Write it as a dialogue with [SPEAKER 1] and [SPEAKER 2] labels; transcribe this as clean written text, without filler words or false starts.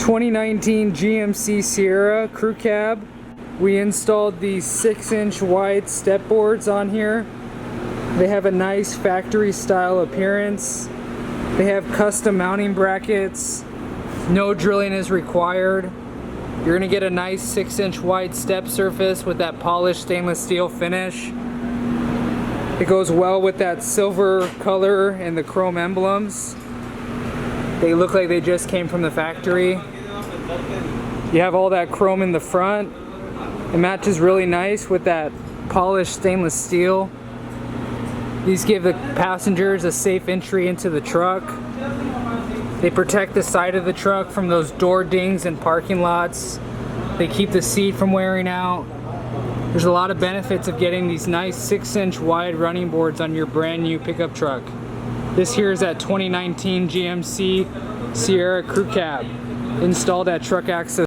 [SPEAKER 1] 2019 GMC Sierra crew cab. We installed these 6-inch wide step boards on here. They have a nice factory style appearance. They have custom mounting brackets. No drilling is required. You're gonna get a nice 6-inch wide step surface with that polished stainless steel finish. It goes well with that silver color and the chrome emblems. They look like they just came from the factory. You have all that chrome in the front. It matches really nice with that polished stainless steel. These give the passengers a safe entry into the truck. They protect the side of the truck from those door dings in parking lots. They keep the seat from wearing out. There's a lot of benefits of getting these nice 6-inch wide running boards on your brand new pickup truck. This here is that 2019 GMC Sierra crew cab installed at Truck Access.